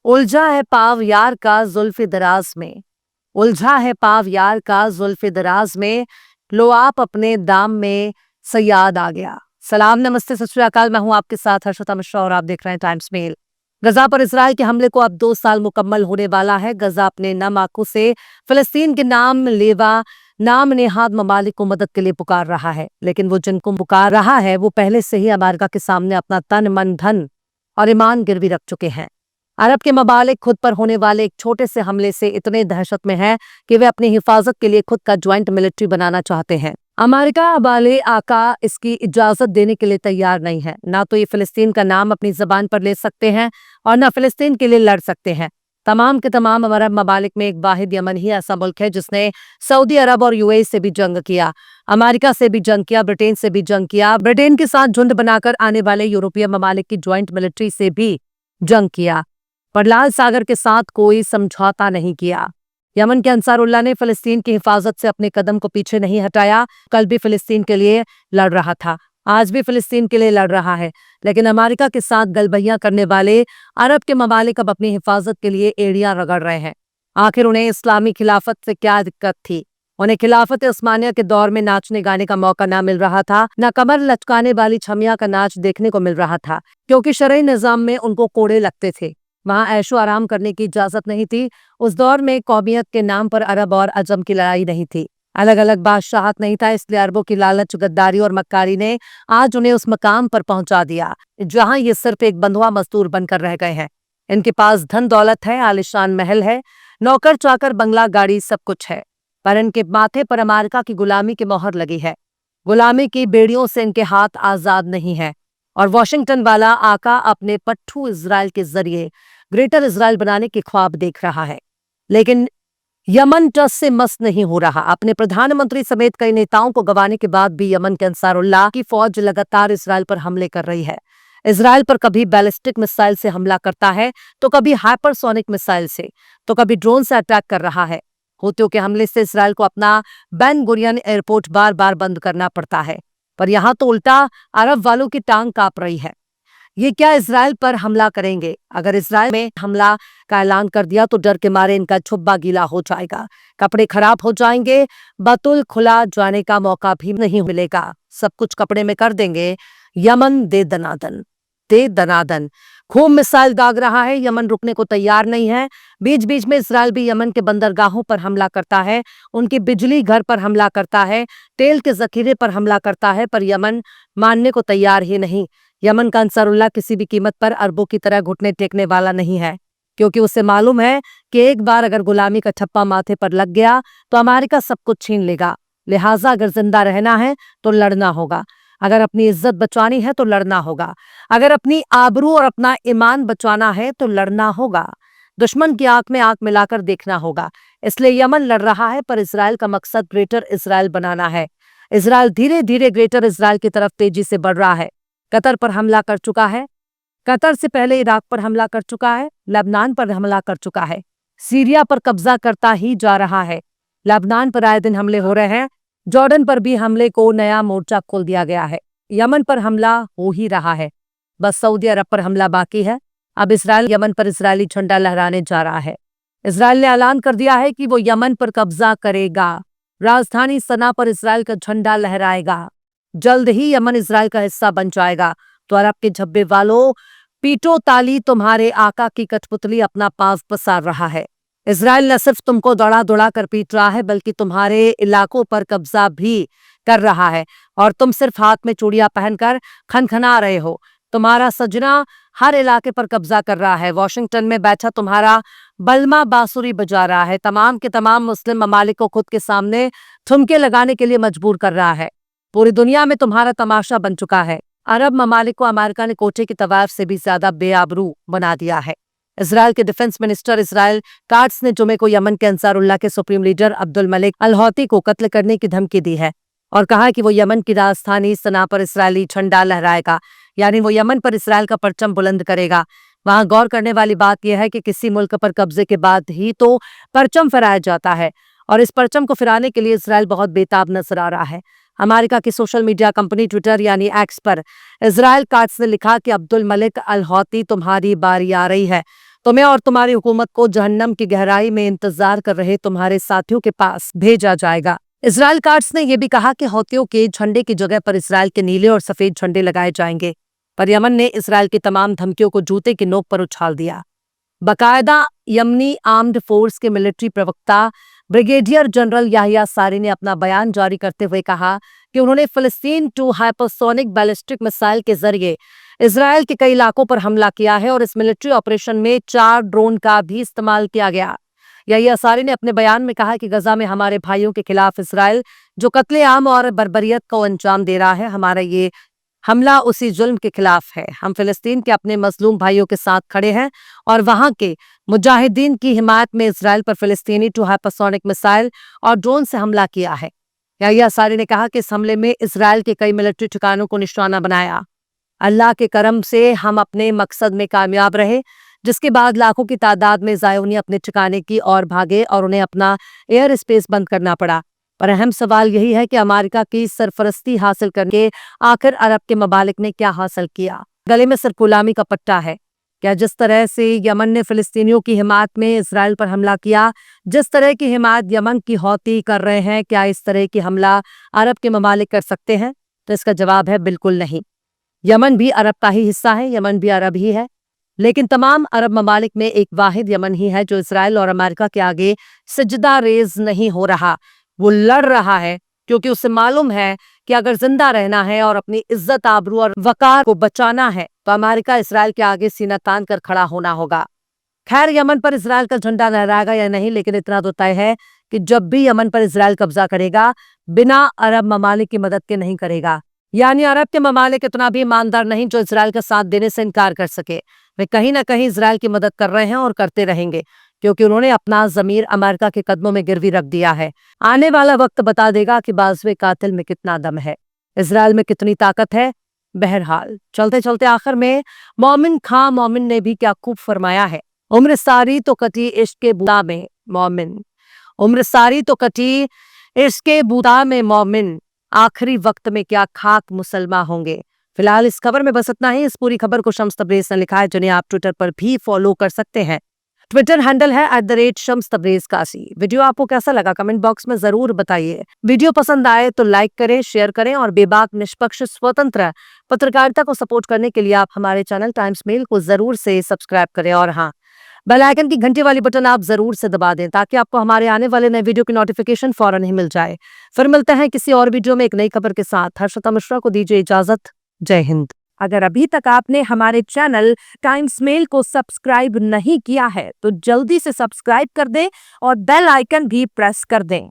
उलझा है पाव यार का जुल्फे दराज में। उलझा है पाव यार का जुल्फे दराज में। लो आप अपने दाम में सयाद आ गया। सलाम नमस्ते सत श्री अकाल। मैं हूं आपके साथ हर्षिता मिश्रा और आप देख रहे हैं टाइम्स मेल। गजा पर इसराइल के हमले को अब 2 साल मुकम्मल होने वाला है। गजा अपने नम आंखों से फिलिस्तीन के नाम लेवा नाम नेहाद ममालिक को मदद के लिए पुकार रहा है, लेकिन वो जिनको पुकार रहा है वो पहले से ही अमेरिका के सामने अपना तन मन धन और ईमान गिरवी रख चुके हैं। अरब के ममालिक खुद पर होने वाले एक छोटे से हमले से इतने दहशत में हैं कि वे अपनी हिफाजत के लिए खुद का ज्वाइंट मिलिट्री बनाना चाहते हैं। अमेरिका वाले आका इसकी इजाजत देने के लिए तैयार नहीं है। ना तो ये फिलिस्तीन का नाम अपनी जबान पर ले सकते हैं और ना फिलिस्तीन के लिए लड़ सकते हैं। तमाम के तमाम अरब ममालिक में एक वाहिद यमन ही ऐसा मुल्क है जिसने सऊदी अरब और यूएई से भी जंग किया, अमेरिका से भी जंग किया, ब्रिटेन से भी जंग किया, ब्रिटेन के साथ झुंड बनाकर आने वाले यूरोपीय ममालिक की ज्वाइंट मिलिट्री से भी जंग किया, पर लाल सागर के साथ कोई समझौता नहीं किया। यमन के अंसारुल्लाह ने फिलिस्तीन की हिफाजत से अपने कदम को पीछे नहीं हटाया। कल भी फिलिस्तीन के लिए लड़ रहा था, आज भी फिलिस्तीन के लिए लड़ रहा है, लेकिन अमेरिका के साथ गलबहियां करने वाले अरब के ममालिक अब अपनी हिफाजत के लिए एड़ियां रगड़ रहे हैं। आखिर उन्हें इस्लामी खिलाफत से क्या दिक्कत थी? उन्हें खिलाफत उस्मानिया के दौर में नाचने गाने का मौका ना मिल रहा था, न कमर लचकाने वाली छमिया का नाच देखने को मिल रहा था, क्योंकि शरई निजाम में उनको कोड़े लगते थे। वहां ऐशो आराम करने की इजाजत नहीं थी। उस दौर में कौमियत के नाम पर अरब और अजम की लड़ाई नहीं थी, अलग अलग बादशाहत नहीं था। इसलिए अरबों की लालच, गद्दारी और मक्कारी ने आज उन्हें उस मकाम पर पहुंचा दिया जहां ये सिर्फ एक बंधुआ मजदूर बनकर रह गए हैं। इनके पास धन दौलत है, आलिशान महल है, नौकर चाकर, बंगला, गाड़ी, सब कुछ है, पर इनके माथे पर अमेरिका की गुलामी की मोहर लगी है। गुलामी की बेड़ियों से इनके हाथ आजाद नहीं है और वॉशिंगटन वाला आका अपने पट्टू इजराइल के जरिए ग्रेटर इजराइल बनाने के ख्वाब देख रहा है। लेकिन यमन टस से मस नहीं हो रहा। अपने प्रधानमंत्री समेत कई नेताओं को गंवाने के बाद भी यमन के अंसारुल्लाह की फौज लगातार इजराइल पर हमले कर रही है। इजराइल पर कभी बैलिस्टिक मिसाइल से हमला करता है, तो कभी हाइपरसोनिक मिसाइल से, तो कभी ड्रोन से अटैक कर रहा है। हूतियों के हमले से इजराइल को अपना बेन गुरियन एयरपोर्ट बार बार बंद करना पड़ता है, पर यहां तो उल्टा अरब वालों की टांग कांप रही है। ये क्या इजराइल पर हमला करेंगे? अगर इजराइल में हमला का ऐलान कर दिया तो डर के मारे इनका छुब्बा गीला हो जाएगा, कपड़े खराब हो जाएंगे, बतुल खुला जाने का मौका भी नहीं मिलेगा, सब कुछ कपड़े में कर देंगे। यमन दे दनादन, दे दनादन। खूब मिसाइल दाग रहा है, यमन रुकने को तैयार नहीं है। बीच बीच में इजराइल भी यमन के बंदरगाहों पर हमला करता है, उनकी बिजली घर पर हमला करता है, तेल के जखीरे पर हमला करता है, पर यमन मानने को तैयार ही नहीं। यमन का अंसारुल्लाह किसी भी कीमत पर अरबों की तरह घुटने टेकने वाला नहीं है, क्योंकि उसे मालूम है कि एक बार अगर गुलामी का ठप्पा माथे पर लग गया तो अमेरिका सब कुछ छीन लेगा। लिहाजा अगर जिंदा रहना है तो लड़ना होगा, अगर अपनी इज्जत बचानी है तो लड़ना होगा, अगर अपनी आबरू और अपना ईमान बचाना है तो लड़ना होगा। दुश्मन की आंख में आंख मिलाकर देखना होगा। इसलिए यमन लड़ रहा है, पर इजराइल का मकसद ग्रेटर इजराइल बनाना है। इजराइल धीरे धीरे ग्रेटर इजराइल की तरफ तेजी से बढ़ रहा है। कतर पर हमला कर चुका है, कतर से पहले इराक पर हमला कर चुका है, लेबनान पर हमला कर चुका है, सीरिया पर कब्जा करता ही जा रहा है। लेबनान पर आए दिन हमले हो रहे हैं, जॉर्डन पर भी हमले को नया मोर्चा खोल दिया गया है। यमन पर हमला हो ही रहा है, बस सऊदी अरब पर हमला बाकी है। अब इजराइल यमन पर इजरायली झंडा लहराने जा रहा है। इजराइल ने ऐलान कर दिया है कि वो यमन पर कब्जा करेगा, राजधानी सना पर इजराइल का झंडा लहराएगा। जल्द ही यमन इजराइल का हिस्सा बन जाएगा। तो अरब के झब्बे वालों, पीटो ताली, तुम्हारे आका की कठपुतली अपना पांव पसार रहा है। इजराइल न सिर्फ तुमको दौड़ा दौड़ा कर पीट रहा है, बल्कि तुम्हारे इलाकों पर कब्जा भी कर रहा है, और तुम सिर्फ हाथ में चूड़ियां पहनकर खनखना रहे हो। तुम्हारा सजना हर इलाके पर कब्जा कर रहा है। वॉशिंगटन में बैठा तुम्हारा बलमा बांसुरी बजा रहा है, तमाम के तमाम मुस्लिम ममालिक को खुद के सामने ठुमके लगाने के लिए मजबूर कर रहा है। पूरी दुनिया में तुम्हारा तमाशा बन चुका है। अरब ममालिक को अमेरिका ने कोठे की तवाफ से भी ज्यादा बेआबरू बना दिया है। इजराइल के डिफेंस मिनिस्टर इजराइल काट्स ने जुमे को यमन के अंसारुल्लाह के सुप्रीम लीडर अब्दुल मलिक अल हौती को कत्ल करने की धमकी दी है और कहा कि वो यमन की राजधानी सना पर इजरायली झंडा लहराएगा, यानी वो यमन पर इजराइल का परचम बुलंद करेगा। वहां गौर करने वाली बात यह है कि किसी मुल्क पर कब्जे के बाद ही तो परचम फहराया जाता है, और इस परचम को फहराने के लिए इजराइल बहुत बेताब नजर आ रहा है। अमेरिका की सोशल मीडिया कंपनी ट्विटर यानी एक्स पर इजराइल काट्स ने लिखा कि अब्दुल मलिक अल हौती, तुम्हारी बारी आ रही है। तुम्हें और तुम्हारी हुकूमत को जहन्नम की गहराई में इंतजार कर रहे तुम्हारे साथियों के पास भेजा जाएगा। इजराइल कार्ड्स ने यह भी कहा कि हौतियों के झंडे की जगह पर इजराइल के नीले और सफेद झंडे लगाए जाएंगे। पर यमन ने इजराइल की तमाम धमकियों को जूते की नोक पर उछाल दिया। बाकायदा यमनी आर्म्ड फोर्स के मिलिट्री प्रवक्ता ब्रिगेडियर जनरल याहिया सारी ने अपना बयान जारी करते हुए कहा कि उन्होंने फिलिस्तीन टू हाइपरसोनिक बैलिस्टिक मिसाइल के जरिए इजराइल के कई इलाकों पर हमला किया है और इस मिलिट्री ऑपरेशन में 4 ड्रोन का भी इस्तेमाल किया गया। याहिया सारी ने अपने बयान में कहा कि गजा में हमारे भाइयों के खिलाफ इजराइल जो कत्लेआम और बर्बरियत को अंजाम दे रहा है, हमारा ये हमला उसी जुल्म के खिलाफ है। हम फिलिस्तीन के अपने मजलूम भाइयों के साथ खड़े हैं और वहां के मुजाहिदीन की हिमायत में इजराइल पर फिलिस्तीनी टू हाइपरसोनिक मिसाइल और ड्रोन से हमला किया है। याहिया सारी ने कहा कि इस हमले में इजराइल के कई मिलिट्री ठिकानों को निशाना बनाया। अल्लाह के करम से हम अपने मकसद में कामयाब रहे, जिसके बाद लाखों की तादाद में ज़ायोनी अपने ठिकाने की ओर भागे और उन्हें अपना एयर स्पेस बंद करना पड़ा। पर अहम सवाल यही है कि अमेरिका की सरफरस्ती हासिल करके आखिर अरब के ममालिक ने क्या हासिल किया? गले में सिर्फ गुलामी का पट्टा है क्या? जिस तरह से यमन ने फिलिस्तीनियों की हिमायत में इजराइल पर हमला किया, जिस तरह की हिमायत यमन की हौती कर रहे हैं, क्या इस तरह की हमला अरब के ममालिक कर सकते हैं? तो इसका जवाब है बिल्कुल नहीं। यमन भी अरब का ही हिस्सा है, यमन भी अरब ही है, लेकिन तमाम अरब ममालिक में एक वाहिद यमन ही है जो इसराइल और अमेरिका के आगे सिजदा रेज नहीं हो रहा। वो लड़ रहा है क्योंकि उसे मालूम है कि अगर जिंदा रहना है और अपनी इज्जत, आबरू और वकार को बचाना है तो अमेरिका इसराइल के आगे सीना तान कर खड़ा होना होगा। खैर, यमन पर इसराइल का झंडा लहराएगा या नहीं, लेकिन इतना तो तय है कि जब भी यमन पर इसराइल कब्जा करेगा, बिना अरब ममालिक की मदद के नहीं करेगा। यानी अरब के ममालिक इतना भी ईमानदार नहीं जो इसराइल का साथ देने से इनकार कर सके। वे कहीं ना कहीं इसराइल की मदद कर रहे हैं और करते रहेंगे, क्योंकि उन्होंने अपना जमीर अमेरिका के कदमों में गिरवी रख दिया है। आने वाला वक्त बता देगा कि बाजुए कातिल में कितना दम है, इसराइल में कितनी ताकत है। बहरहाल, चलते चलते आखिर में मोमिन खां मोमिन ने भी क्या खूब फरमाया है। उम्र सारी तो कटी इश्क के बूता में मोमिन, उम्र सारी तो कटी इश्क के बूता में मोमिन, आखिरी वक्त में क्या खाक मुसलमान होंगे। फिलहाल इस खबर में बस इतना ही। इस पूरी खबर को शम्स तबरेज ने लिखा है, जिन्हें आप ट्विटर पर भी फॉलो कर सकते हैं। ट्विटर हैंडल है @शम्स तबरेज कासी। वीडियो आपको कैसा लगा कमेंट बॉक्स में जरूर बताइए। वीडियो पसंद आए तो लाइक करें, शेयर करें और बेबाक, निष्पक्ष, स्वतंत्र पत्रकारिता को सपोर्ट करने के लिए आप हमारे चैनल टाइम्स मेल को जरूर से सब्सक्राइब करें और हाँ, बेल आइकन की घंटी वाली बटन आप जरूर से दबा दें ताकि आपको हमारे आने वाले नए वीडियो की नोटिफिकेशन फौरन ही मिल जाए। फिर मिलते हैं किसी और वीडियो में एक नई खबर के साथ। हर्षिता मिश्रा को दीजिए इजाजत। जय हिंद। अगर अभी तक आपने हमारे चैनल टाइम्स मेल को सब्सक्राइब नहीं किया है तो जल्दी से सब्सक्राइब कर दें और बेल आइकन भी प्रेस कर दें।